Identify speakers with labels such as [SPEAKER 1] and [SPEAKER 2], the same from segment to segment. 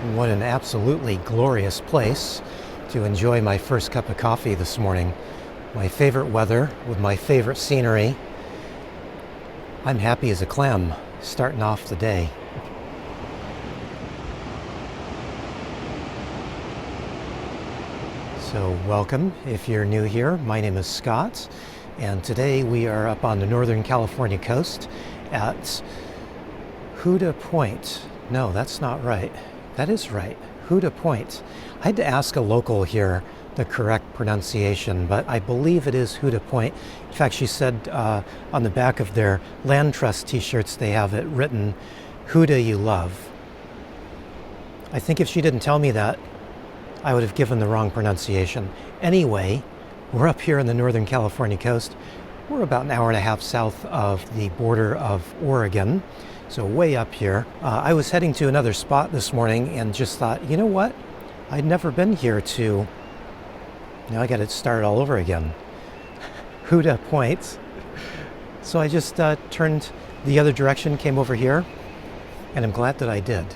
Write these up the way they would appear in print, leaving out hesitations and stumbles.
[SPEAKER 1] What an absolutely glorious place to enjoy my first cup of coffee this morning. My favorite weather with my favorite scenery. I'm happy as a clam starting off the day. So welcome if you're new here. My name is Scott, and today we are up on the Northern California coast at Houda Point. No, that's not right. That is right, Houda Point. I had to ask a local here the correct pronunciation, but I believe it is Houda Point. In fact, she said on the back of their Land Trust t-shirts, they have it written, Houda you love. I think if she didn't tell me that, I would have given the wrong pronunciation. Anyway, we're up here on the Northern California coast. We're about an hour and a half south of the border of Oregon. So way up here. I was heading to another spot this morning and just thought, you know what? I'd never been here to, now I got to start all over again. Houda Point. So I just turned the other direction, came over here, and I'm glad that I did.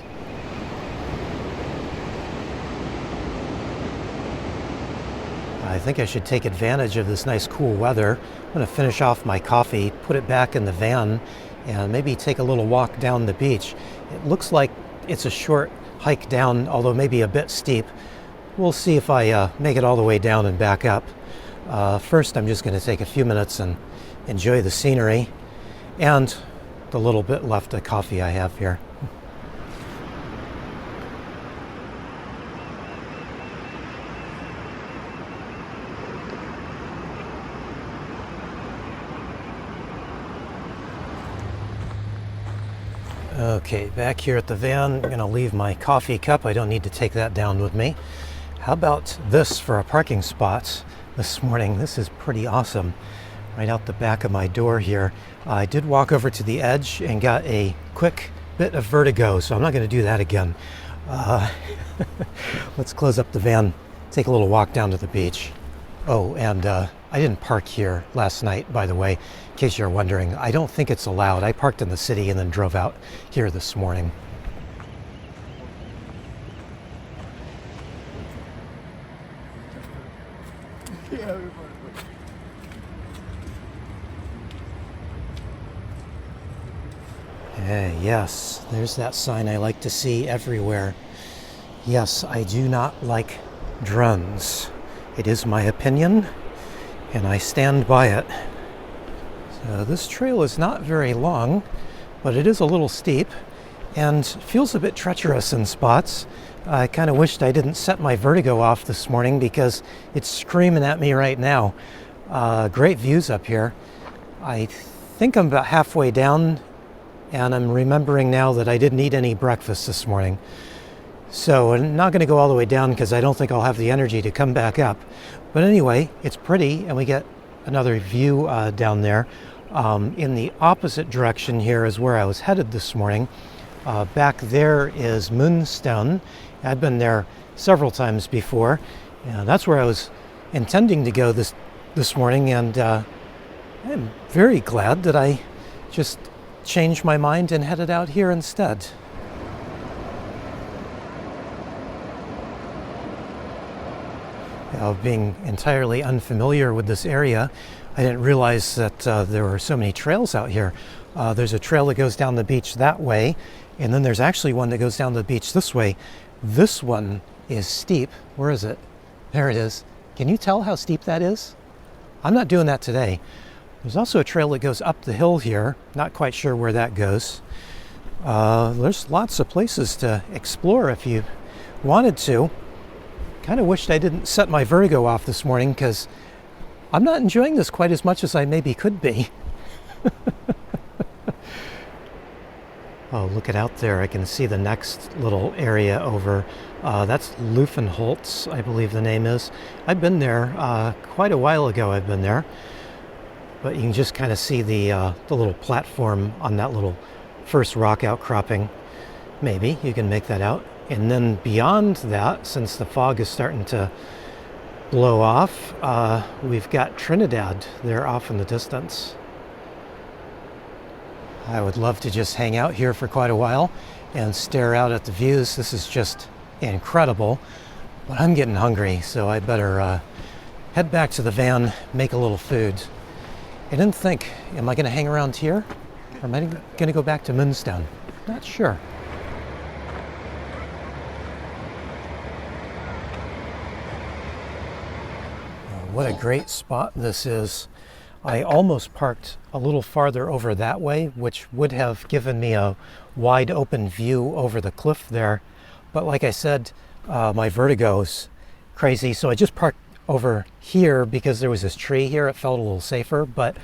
[SPEAKER 1] I think I should take advantage of this nice cool weather. I'm going to finish off my coffee, put it back in the van, and maybe take a little walk down the beach. It looks like it's a short hike down, although maybe a bit steep. We'll see if I make it all the way down and back up. First, I'm just going to take a few minutes and enjoy the scenery and the little bit left of coffee I have here. Okay, back here at the van, I'm going to leave my coffee cup. I don't need to take that down with me. How about this for a parking spot this morning? This is pretty awesome. Right out the back of my door here. I did walk over to the edge and got a quick bit of vertigo, so I'm not going to do that again. Let's close up the van, take a little walk down to the beach. Oh, and I didn't park here last night, by the way, in case you're wondering. I don't think it's allowed. I parked in the city and then drove out here this morning. Yes, there's that sign I like to see everywhere. Yes, I do not like drones. It is my opinion, and I stand by it. So this trail is not very long, but it is a little steep and feels a bit treacherous in spots. I kind of wished I didn't set my vertigo off this morning because it's screaming at me right now. Great views up here. I think I'm about halfway down, and I'm remembering now that I didn't eat any breakfast this morning. So I'm not going to go all the way down because I don't think I'll have the energy to come back up. But anyway, it's pretty, and we get another view down there. In the opposite direction here is where I was headed this morning. Back there is Moonstone. I've been there several times before. And that's where I was intending to go this morning, and I'm very glad that I just changed my mind and headed out here instead. Being entirely unfamiliar with this area, I didn't realize that there were so many trails out here. There's a trail that goes down the beach that way, and then there's actually one that goes down the beach this way. This one is steep. Where is it? There it is. Can you tell how steep that is? I'm not doing that today. There's also a trail that goes up the hill here. Not quite sure where that goes. There's lots of places to explore if you wanted to. Kind of wished I didn't set my vertigo off this morning because I'm not enjoying this quite as much as I maybe could be. Oh, look at out there. I can see the next little area over. That's Luffenholtz, I believe the name is. I've been there quite a while ago. I've been there. But you can just kind of see the little platform on that little first rock outcropping. Maybe you can make that out. And then beyond that, since the fog is starting to blow off, we've got Trinidad there off in the distance. I would love to just hang out here for quite a while and stare out at the views. This is just incredible, but I'm getting hungry, so I better head back to the van, make a little food. I didn't think, am I going to hang around here? Or am I going to go back to Moonstone? Not sure. What a great spot this is. I almost parked a little farther over that way, which would have given me a wide open view over the cliff there. But like I said, my vertigo's crazy, so I just parked over here because there was this tree here. It felt a little safer, but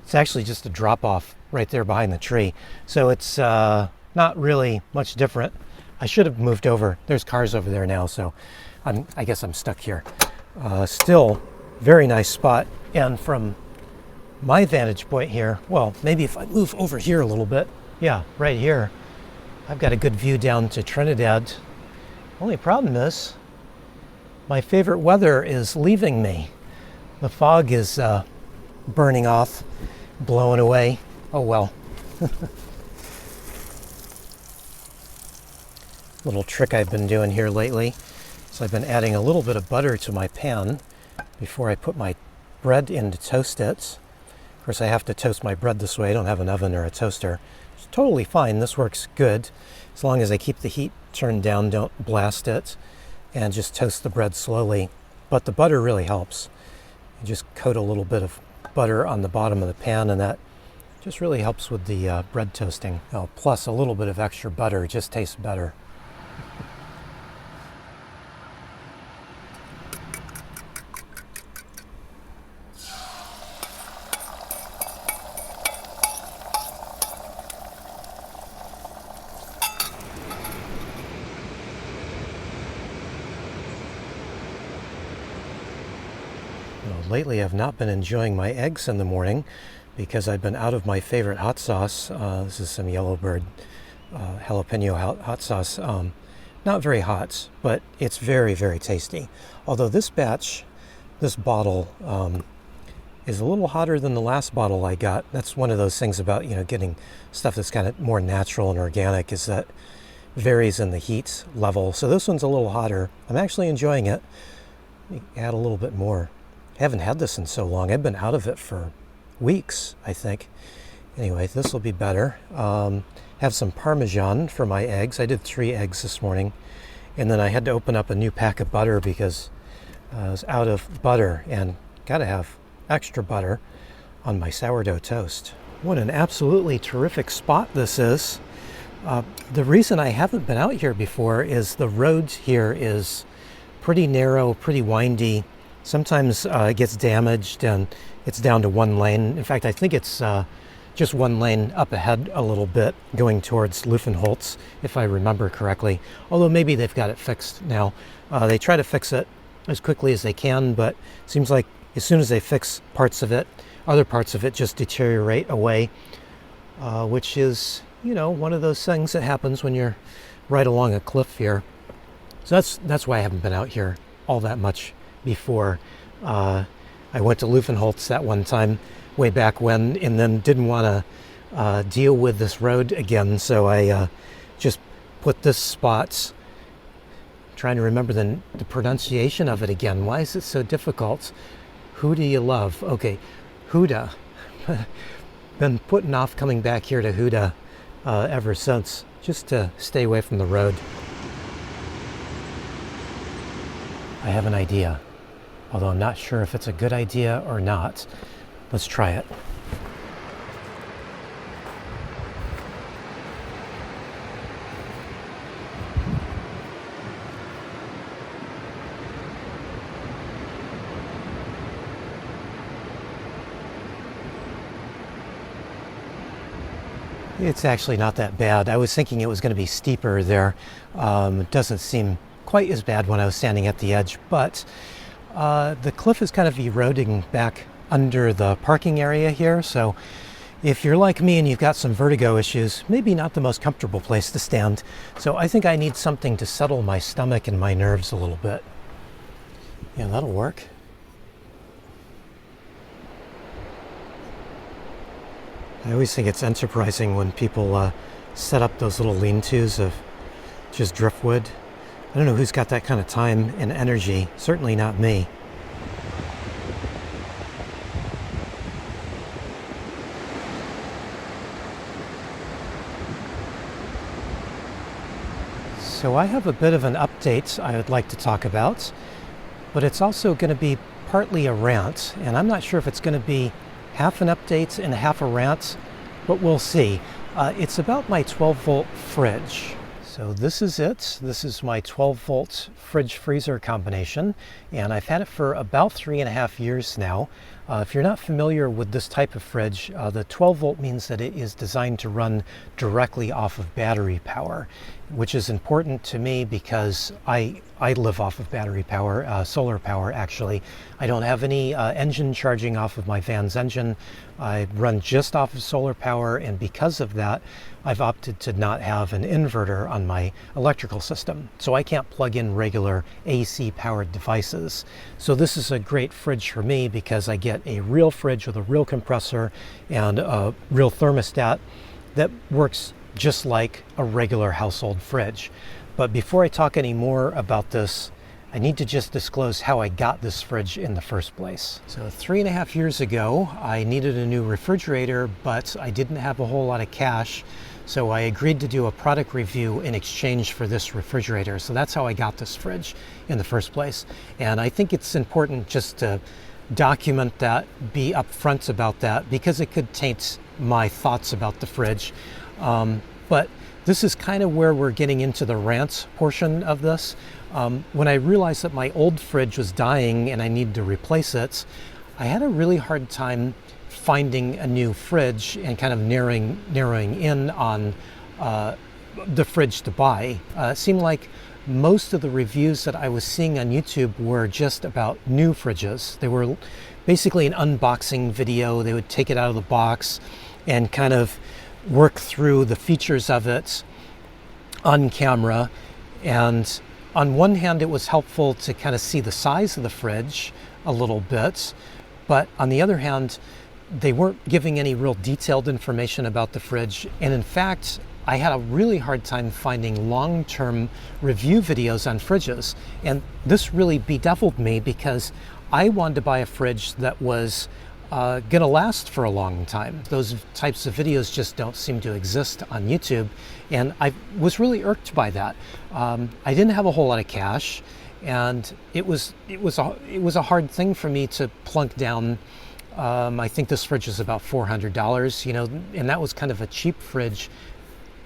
[SPEAKER 1] it's actually just a drop off right there behind the tree. So it's not really much different. I should have moved over. There's cars over there now, so I guess I'm stuck here. Still, very nice spot. And from my vantage point here, well, maybe if I move over here a little bit, yeah, right here, I've got a good view down to Trinidad. Only problem is, my favorite weather is leaving me. The fog is burning off, blowing away. Oh well. Little trick I've been doing here lately. So I've been adding a little bit of butter to my pan before I put my bread in to toast it. Of course, I have to toast my bread this way. I don't have an oven or a toaster. It's totally fine. This works good as long as I keep the heat turned down, don't blast it, and just toast the bread slowly. But the butter really helps. You just coat a little bit of butter on the bottom of the pan, and that just really helps with the bread toasting. Oh, plus a little bit of extra butter just tastes better. Lately, I've not been enjoying my eggs in the morning because I've been out of my favorite hot sauce. This is some Yellowbird jalapeno hot sauce. Not very hot, but it's very, very tasty. Although this batch, this bottle, is a little hotter than the last bottle I got. That's one of those things about, getting stuff that's kind of more natural and organic, is that varies in the heat level. So this one's a little hotter. I'm actually enjoying it. Let me add a little bit more. I haven't had this in so long. I've been out of it for weeks, I think. Anyway, this will be better. Have some Parmesan for my eggs. I did 3 eggs this morning. And then I had to open up a new pack of butter because I was out of butter, and got to have extra butter on my sourdough toast. What an absolutely terrific spot this is. The reason I haven't been out here before is the road here is pretty narrow, pretty windy. Sometimes it gets damaged and it's down to 1 lane. In fact, I think it's just 1 lane up ahead a little bit going towards Luffenholz, if I remember correctly. Although maybe they've got it fixed now. They try to fix it as quickly as they can, but it seems like as soon as they fix parts of it, other parts of it just deteriorate away, which is, one of those things that happens when you're right along a cliff here. So that's why I haven't been out here all that much before. I went to Luffenholz that one time way back when, and then didn't want to deal with this road again, so I just put this spot, trying to remember the pronunciation of it again. Why is it so difficult? Who do you love? Okay, Houda. Been putting off coming back here to Houda ever since, just to stay away from the road. I have an idea, although I'm not sure if it's a good idea or not. Let's try it. It's actually not that bad. I was thinking it was going to be steeper there. It doesn't seem quite as bad when I was standing at the edge, but the cliff is kind of eroding back under the parking area here, so if you're like me and you've got some vertigo issues, maybe not the most comfortable place to stand. So I think I need something to settle my stomach and my nerves a little bit. Yeah, that'll work. I always think it's enterprising when people set up those little lean-tos of just driftwood. I don't know who's got that kind of time and energy. Certainly not me. So I have a bit of an update I would like to talk about, but it's also going to be partly a rant, and I'm not sure if it's going to be half an update and half a rant, but we'll see. It's about my 12-volt fridge. So this is it. This is my 12-volt fridge freezer combination, and I've had it for about 3.5 years now. If you're not familiar with this type of fridge, the 12-volt means that it is designed to run directly off of battery power, which is important to me because I live off of battery power, solar power actually. I don't have any engine charging off of my van's engine. I run just off of solar power, and because of that, I've opted to not have an inverter on my electrical system. So I can't plug in regular AC powered devices. So this is a great fridge for me because I get a real fridge with a real compressor and a real thermostat that works just like a regular household fridge. But before I talk any more about this, I need to just disclose how I got this fridge in the first place. So 3.5 years ago, I needed a new refrigerator, but I didn't have a whole lot of cash. So I agreed to do a product review in exchange for this refrigerator. So that's how I got this fridge in the first place. And I think it's important just to document that, be upfront about that, because it could taint my thoughts about the fridge. But this is kind of where we're getting into the rant portion of this. When I realized that my old fridge was dying and I needed to replace it, I had a really hard time finding a new fridge and kind of narrowing in on the fridge to buy. It seemed like most of the reviews that I was seeing on YouTube were just about new fridges. They were basically an unboxing video. They would take it out of the box and kind of work through the features of it on camera. And on one hand, it was helpful to kind of see the size of the fridge a little bit, but on the other hand, they weren't giving any real detailed information about the fridge. And in fact, I had a really hard time finding long-term review videos on fridges. And this really bedeviled me because I wanted to buy a fridge that was gonna last for a long time. Those types of videos just don't seem to exist on YouTube, and I was really irked by that. I didn't have a whole lot of cash, and it was a hard thing for me to plunk down. I think this fridge is about $400, you know, and that was kind of a cheap fridge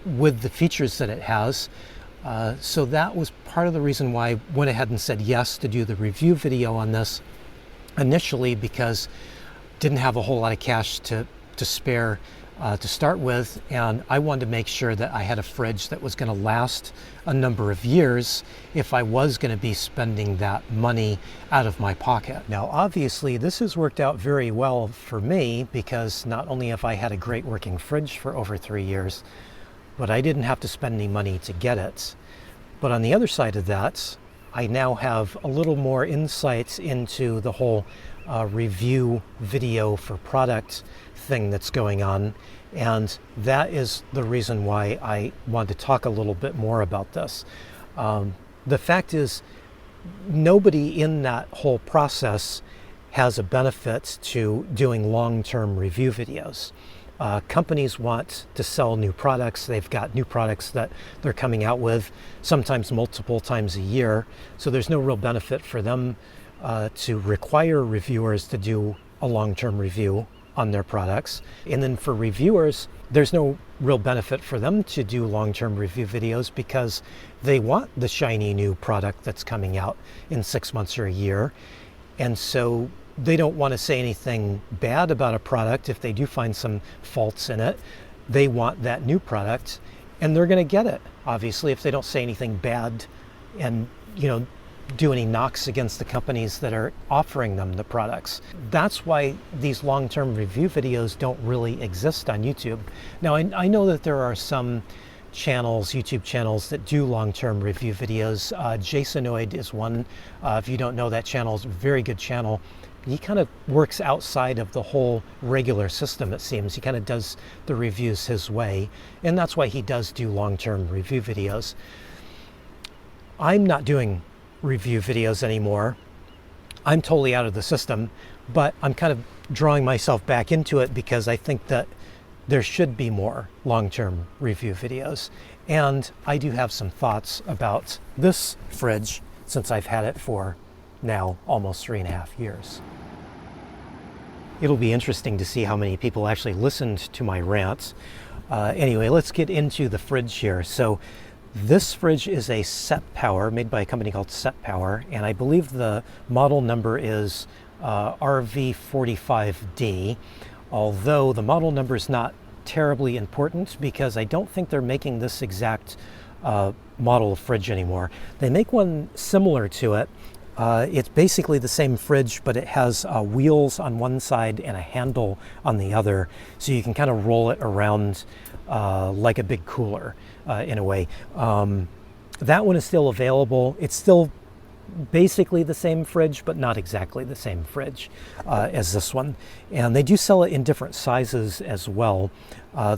[SPEAKER 1] with the features that it has. So that was part of the reason why I went ahead and said yes to do the review video on this initially, because didn't have a whole lot of cash to spare to start with, and I wanted to make sure that I had a fridge that was going to last a number of years if I was going to be spending that money out of my pocket. Now obviously this has worked out very well for me, because not only have I had a great working fridge for over 3 years, but I didn't have to spend any money to get it. But on the other side of that, I now have a little more insight into the whole review video for product thing that's going on, and that is the reason why I want to talk a little bit more about this. The fact is, nobody in that whole process has a benefit to doing long-term review videos. Companies want to sell new products. They've got new products that they're coming out with, sometimes multiple times a year. So there's no real benefit for them to require reviewers to do a long-term review on their products. And then for reviewers, there's no real benefit for them to do long-term review videos, because they want the shiny new product that's coming out in 6 months or a year. And so they don't want to say anything bad about a product. If they do find some faults in it, they want that new product, and they're going to get it, obviously, if they don't say anything bad and, you know, do any knocks against the companies that are offering them the products. That's why these long-term review videos don't really exist on YouTube. Now, I know that there are some channels, YouTube channels, that do long-term review videos. Jasonoid is one. If you don't know that channel, it's a very good channel. He kind of works outside of the whole regular system, it seems. He kind of does the reviews his way, and that's why he does do long-term review videos. I'm not doing review videos anymore. I'm totally out of the system, but I'm kind of drawing myself back into it because I think that there should be more long-term review videos. And I do have some thoughts about this fridge since I've had it for now almost 3.5 years. It'll be interesting to see how many people actually listened to my rants. Anyway, let's get into the fridge here. So this fridge is a SetPower made by a company called SetPower, and I believe the model number is RV45D, although the model number is not terribly important because I don't think they're making this exact model of fridge anymore. They make one similar to it. It's basically the same fridge, but it has wheels on one side and a handle on the other, so you can kind of roll it around like a big cooler in a way. That one is still available. It's still basically the same fridge, but not exactly the same fridge as this one. And they do sell it in different sizes as well.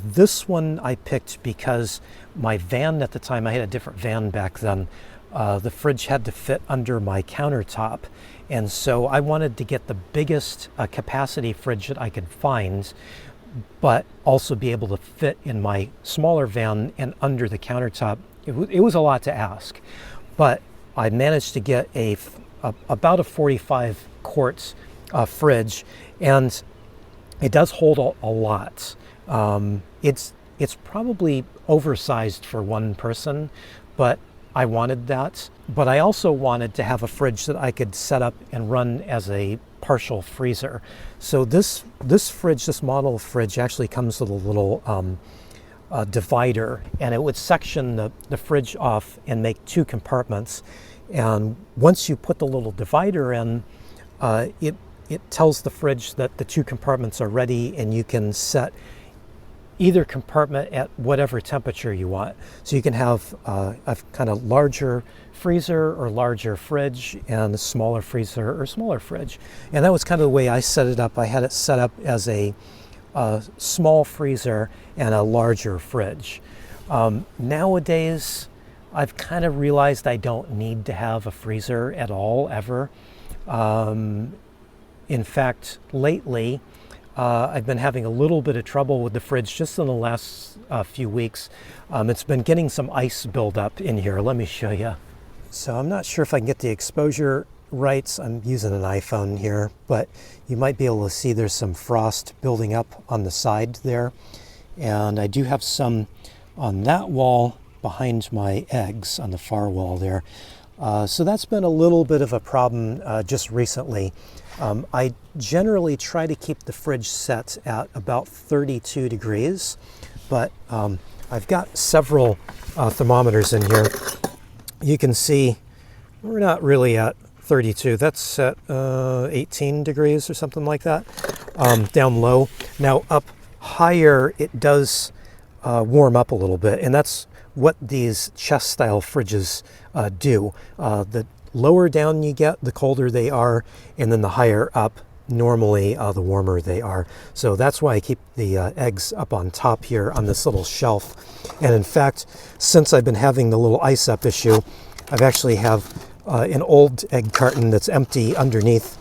[SPEAKER 1] This one I picked because my van at the time, I had a different van back then, the fridge had to fit under my countertop. And so I wanted to get the biggest capacity fridge that I could find, but also be able to fit in my smaller van and under the countertop. It was a lot to ask, but I managed to get about a 45 quart fridge, and it does hold a lot. It's probably oversized for one person, but I wanted that. But I also wanted to have a fridge that I could set up and run as a partial freezer. So this fridge, this model of fridge actually comes with a little divider, and it would section the fridge off and make 2 compartments. And once you put the little divider in, it tells the fridge that the 2 compartments are ready, and you can set either compartment at whatever temperature you want. So you can have a kind of larger freezer or larger fridge, and a smaller freezer or smaller fridge. And that was kind of the way I set it up. I had it set up as a small freezer and a larger fridge. Nowadays, I've kind of realized I don't need to have a freezer at all, ever. In fact, lately, I've been having a little bit of trouble with the fridge just in the last few weeks. It's been getting some ice buildup in here. Let me show you. So I'm not sure if I can get the exposure right. I'm using an iPhone here, but you might be able to see there's some frost building up on the side there. And I do have some on that wall behind my eggs on the far wall there. So that's been a little bit of a problem just recently. I generally try to keep the fridge set at about 32 degrees, but I've got several thermometers in here. You can see we're not really at 32. That's at 18 degrees or something like that, down low. Now up higher, it does warm up a little bit, and that's what these chest style fridges do. The lower down you get, the colder they are, and then the higher up, normally the warmer they are. So that's why I keep the eggs up on top here on this little shelf. And in fact, since I've been having the little ice up issue, I've actually have an old egg carton that's empty underneath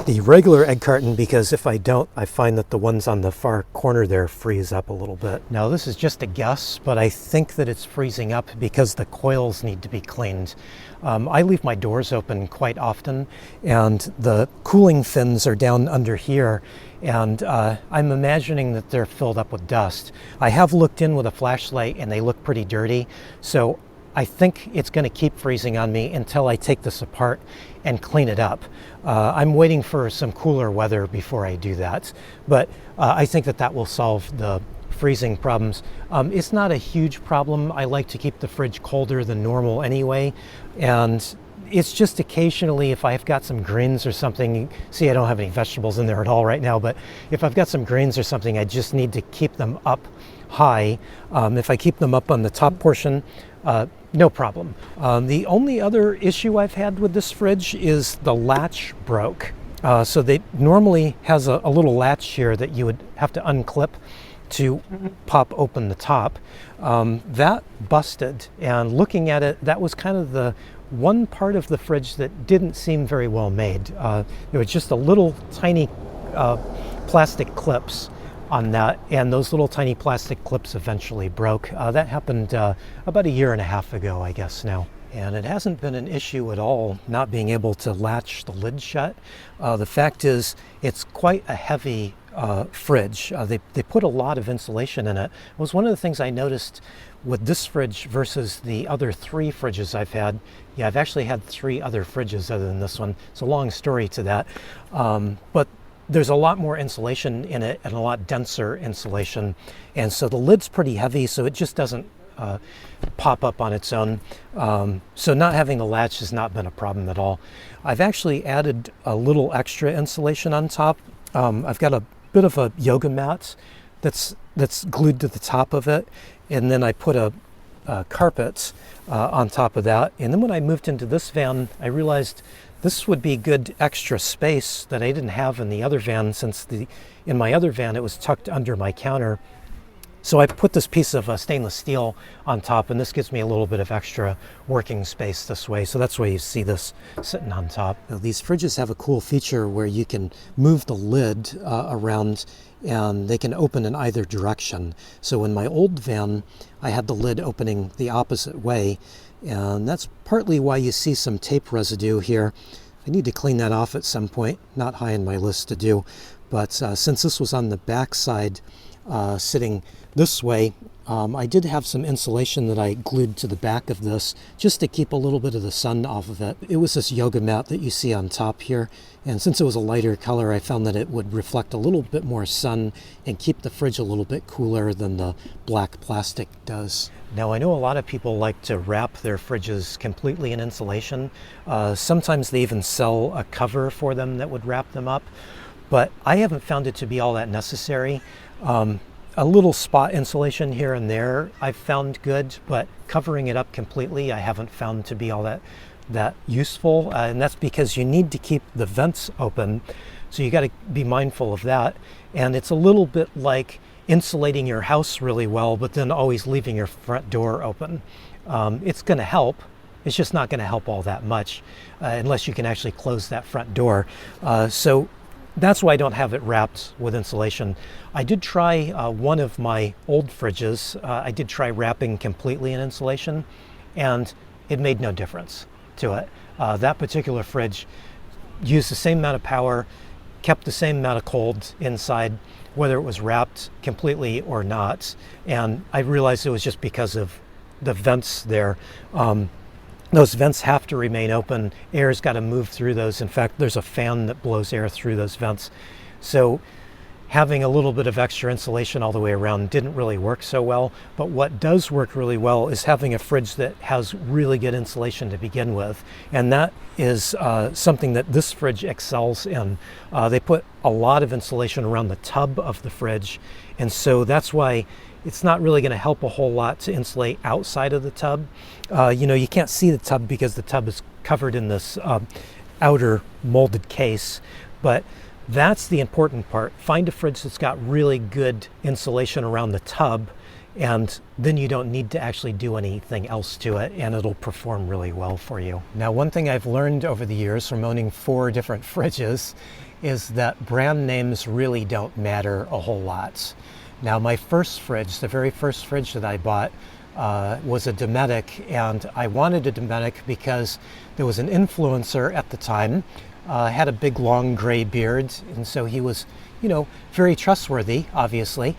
[SPEAKER 1] the regular egg carton, because if I don't, I find that the ones on the far corner there freeze up a little bit. Now this is just a guess, but I think that it's freezing up because the coils need to be cleaned. I leave my doors open quite often, and the cooling fins are down under here, and I'm imagining that they're filled up with dust. I have looked in with a flashlight and they look pretty dirty, so I think it's going to keep freezing on me until I take this apart and clean it up. I'm waiting for some cooler weather before I do that, but I think that will solve the freezing problems. It's not a huge problem. I like to keep the fridge colder than normal anyway, and it's just occasionally if I've got some greens or something. See, I don't have any vegetables in there at all right now, but if I've got some greens or something, I just need to keep them up high. If I keep them up on the top portion, no problem. The only other issue I've had with this fridge is the latch broke. So they normally has a little latch here that you would have to unclip to pop open the top. That busted, and looking at it, that was kind of the one part of the fridge that didn't seem very well made. There was just a little tiny plastic clips on that, and those little tiny plastic clips eventually broke. That happened about a year and a half ago, I guess now. And it hasn't been an issue at all not being able to latch the lid shut. The fact is, it's quite a heavy fridge. They put a lot of insulation in it. It was one of the things I noticed with this fridge versus the other 3 fridges I've had. Yeah, I've actually had 3 other fridges other than this one. It's a long story to that. But there's a lot more insulation in it and a lot denser insulation. And so the lid's pretty heavy, so it just doesn't pop up on its own. So not having the latch has not been a problem at all. I've actually added a little extra insulation on top. I've got a bit of a yoga mat that's glued to the top of it, and then I put a carpet on top of that. And then when I moved into this van, I realized this would be good extra space that I didn't have in the other van, since in my other van it was tucked under my counter. So I put this piece of stainless steel on top, and this gives me a little bit of extra working space this way. So that's why you see this sitting on top. Now, these fridges have a cool feature where you can move the lid around, and they can open in either direction. So in my old van, I had the lid opening the opposite way, and that's partly why you see some tape residue here. I need to clean that off at some point, not high on my list to do. But since this was on the back side, sitting this way, I did have some insulation that I glued to the back of this just to keep a little bit of the sun off of it. It was this yoga mat that you see on top here, and since it was a lighter color, I found that it would reflect a little bit more sun and keep the fridge a little bit cooler than the black plastic does. Now, I know a lot of people like to wrap their fridges completely in insulation. Sometimes they even sell a cover for them that would wrap them up, but I haven't found it to be all that necessary. A little spot insulation here and there I've found good, but covering it up completely I haven't found to be all that useful. And that's because you need to keep the vents open, so you got to be mindful of that. And it's a little bit like insulating your house really well, but then always leaving your front door open. It's going to help. It's just not going to help all that much unless you can actually close that front door. So that's why I don't have it wrapped with insulation. I did try one of my old fridges. I did try wrapping completely in insulation, and it made no difference to it. That particular fridge used the same amount of power, kept the same amount of cold inside, whether it was wrapped completely or not. And I realized it was just because of the vents there. Those vents have to remain open. Air's got to move through those. In fact, there's a fan that blows air through those vents. So having a little bit of extra insulation all the way around didn't really work so well. But what does work really well is having a fridge that has really good insulation to begin with. And that is something that this fridge excels in. They put a lot of insulation around the tub of the fridge. And so that's why it's not really going to help a whole lot to insulate outside of the tub. You can't see the tub because the tub is covered in this outer molded case, but that's the important part. Find a fridge that's got really good insulation around the tub, and then you don't need to actually do anything else to it, and it'll perform really well for you. Now, one thing I've learned over the years from owning 4 different fridges is that brand names really don't matter a whole lot. Now, my first fridge, the very first fridge that I bought, was a Dometic, and I wanted a Dometic because there was an influencer at the time, had a big long gray beard, and so he was, very trustworthy, obviously.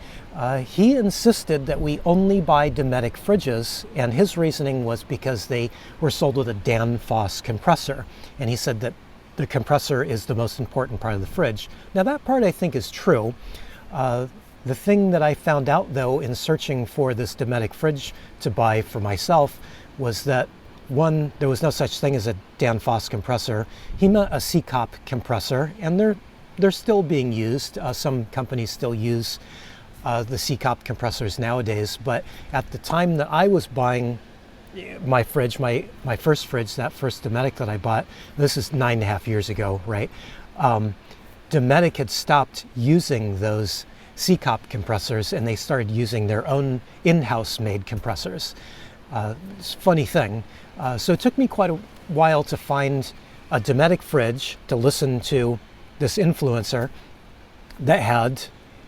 [SPEAKER 1] He insisted that we only buy Dometic fridges, and his reasoning was because they were sold with a Danfoss compressor, and he said that the compressor is the most important part of the fridge. Now, that part I think is true. The thing that I found out, though, in searching for this Dometic fridge to buy for myself was that, one, there was no such thing as a Danfoss compressor. He meant a CCOP compressor, and they're still being used. Some companies still use the CCOP compressors nowadays, but at the time that I was buying my fridge, my first fridge, that first Dometic that I bought, this is 9.5 years ago, right? Dometic had stopped using those CCOP compressors, and they started using their own in-house made compressors. It's a funny thing. So it took me quite a while to find a Dometic fridge to listen to this influencer that had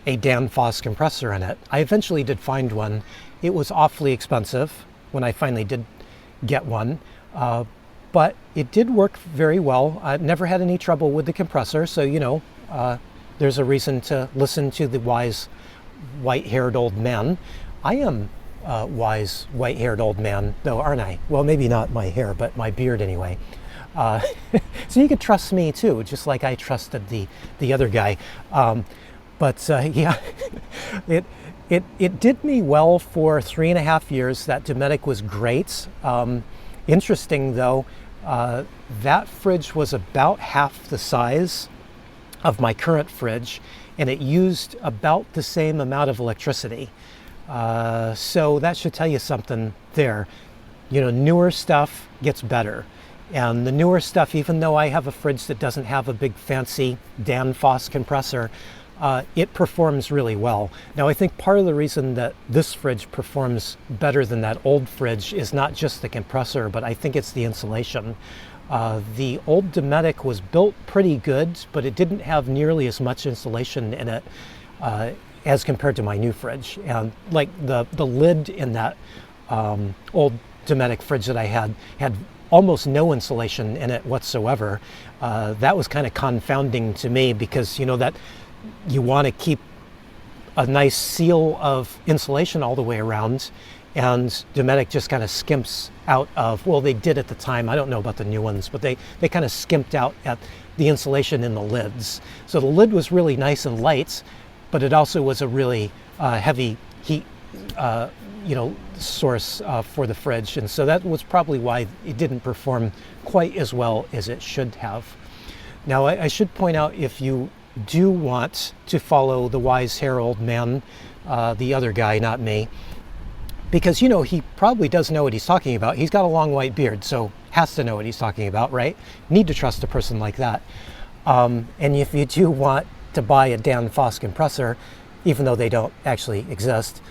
[SPEAKER 1] a Danfoss compressor in it. I eventually did find one. It was awfully expensive when I finally did get one, but it did work very well. I never had any trouble with the compressor, so there's a reason to listen to the wise white-haired old man. I am a wise white-haired old man, though, aren't I? Well, maybe not my hair, but my beard anyway. So you could trust me too, just like I trusted the other guy. Yeah, it did me well for 3.5 years. That Dometic was great. Interesting though, that fridge was about half the size of my current fridge, and it used about the same amount of electricity. So that should tell you something there. Newer stuff gets better. And the newer stuff, even though I have a fridge that doesn't have a big fancy Danfoss compressor, it performs really well. Now, I think part of the reason that this fridge performs better than that old fridge is not just the compressor, but I think it's the insulation. The old Dometic was built pretty good, but it didn't have nearly as much insulation in it as compared to my new fridge. And like the lid in that old Dometic fridge that I had almost no insulation in it whatsoever. That was kind of confounding to me because that you want to keep a nice seal of insulation all the way around, and Dometic just kind of skimps out of, well, they did at the time, I don't know about the new ones, but they kind of skimped out at the insulation in the lids. So the lid was really nice and light, but it also was a really heavy heat source for the fridge, and so that was probably why it didn't perform quite as well as it should have. Now, I should point out, if you do want to follow the wise hair old man, the other guy, not me, because he probably does know what he's talking about. He's got a long white beard, so has to know what he's talking about, right? Need to trust a person like that. And if you do want to buy a Danfoss compressor, even though they don't actually exist,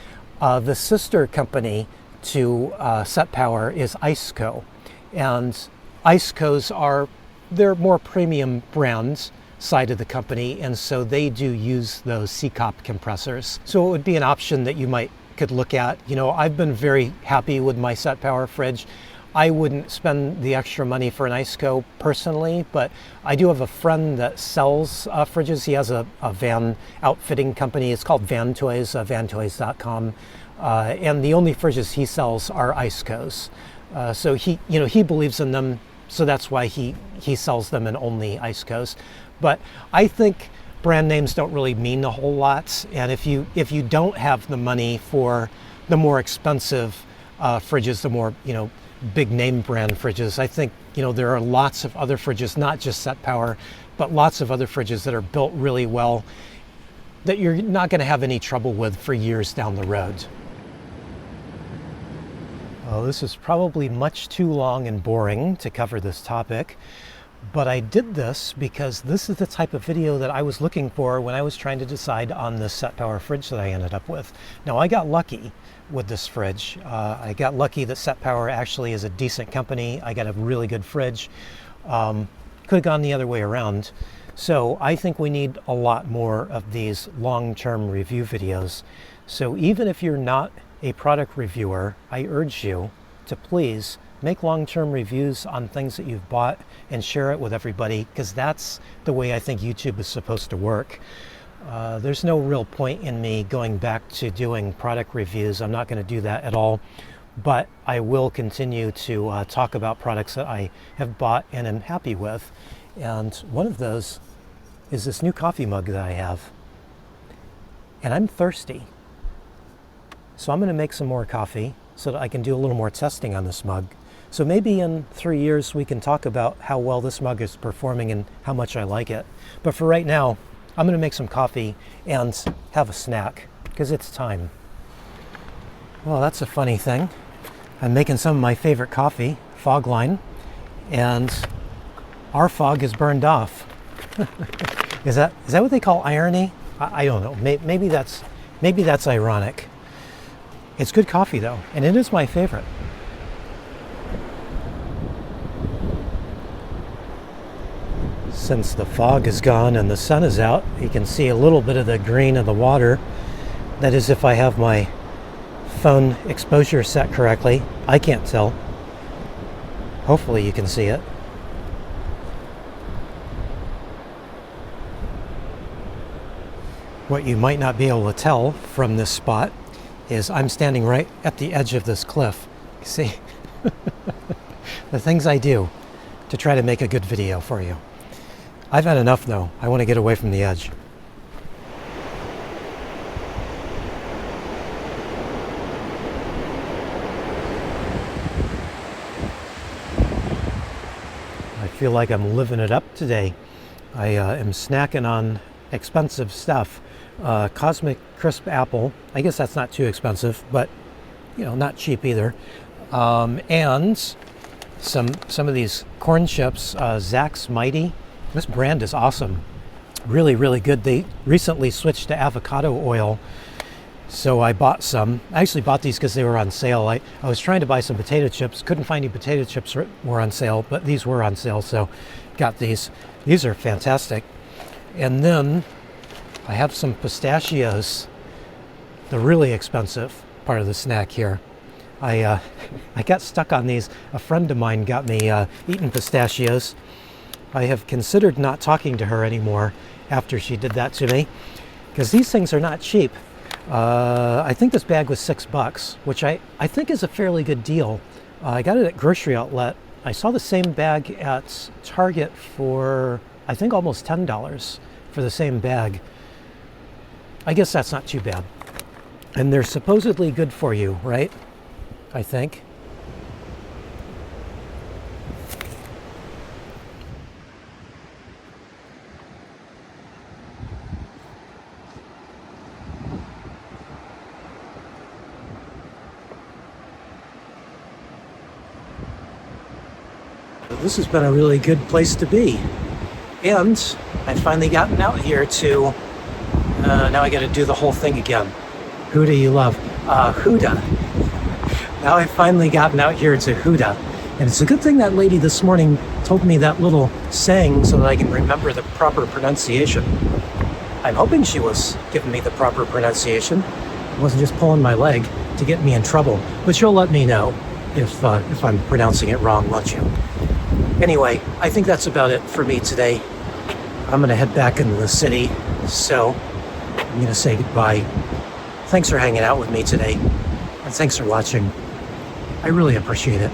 [SPEAKER 1] the sister company to SetPower is IceCo, and IceCos they're more premium brands side of the company, and so they do use those CCOP compressors. So it would be an option that you could look at. I've been very happy with my SetPower fridge. I wouldn't spend the extra money for an IceCo personally, but I do have a friend that sells fridges. He has a van outfitting company. It's called Van Toys, vantoys.com. And the only fridges he sells are IceCos. So he believes in them, so that's why he sells them, and only IceCos. But I think brand names don't really mean a whole lot. And if you don't have the money for the more expensive fridges, the more big name brand fridges, I think there are lots of other fridges, not just SetPower, but lots of other fridges that are built really well that you're not going to have any trouble with for years down the road. Well, this is probably much too long and boring to cover this topic, but I did this because this is the type of video that I was looking for when I was trying to decide on the SetPower fridge that I ended up with. Now, I got lucky with this fridge. I got lucky that SetPower actually is a decent company. I got a really good fridge. Could have gone the other way around. So I think we need a lot more of these long-term review videos. So even if you're not a product reviewer, I urge you to please make long-term reviews on things that you've bought and share it with everybody, because that's the way I think YouTube is supposed to work. There's no real point in me going back to doing product reviews. I'm not going to do that at all, but I will continue to talk about products that I have bought and am happy with. And one of those is this new coffee mug that I have. And I'm thirsty. So I'm going to make some more coffee so that I can do a little more testing on this mug. So maybe in 3 years we can talk about how well this mug is performing and how much I like it. But for right now, I'm going to make some coffee and have a snack, because it's time. Well, that's a funny thing. I'm making some of my favorite coffee, Fog Line, and our fog is burned off. Is that what they call irony? I don't know. Maybe that's ironic. It's good coffee though, and it is my favorite. Since the fog is gone and the sun is out, you can see a little bit of the green of the water. That is if I have my phone exposure set correctly. I can't tell. Hopefully you can see it. What you might not be able to tell from this spot is I'm standing right at the edge of this cliff. See? The things I do to try to make a good video for you. I've had enough though. I want to get away from the edge. I feel like I'm living it up today. I am snacking on expensive stuff. Cosmic crisp apple. I guess that's not too expensive, but you know, not cheap either. And some of these corn chips, Zach's Mighty. This brand is awesome. Really, really good. They recently switched to avocado oil, so I bought some. I actually bought these because they were on sale. I was trying to buy some potato chips. Couldn't find any potato chips were on sale, but these were on sale, so got these. These are fantastic. And then I have some pistachios, the really expensive part of the snack here. I got stuck on these. A friend of mine got me eating pistachios. I have considered not talking to her anymore after she did that to me, because these things are not cheap. I think this bag was $6, which I think is a fairly good deal. I got it at grocery outlet. I saw the same bag at Target for, I think, almost $10 for the same bag. I guess that's not too bad. And they're supposedly good for you, right? I think. This has been a really good place to be. And I've finally gotten out here to, now I got to do the whole thing again. Who do you love? Houda. Now I've finally gotten out here to Houda. And it's a good thing that lady this morning told me that little saying so that I can remember the proper pronunciation. I'm hoping she was giving me the proper pronunciation. It wasn't just pulling my leg to get me in trouble. But she'll let me know if I'm pronouncing it wrong, won't you? Anyway, I think that's about it for me today. I'm going to head back into the city, so I'm going to say goodbye. Thanks for hanging out with me today, and thanks for watching. I really appreciate it.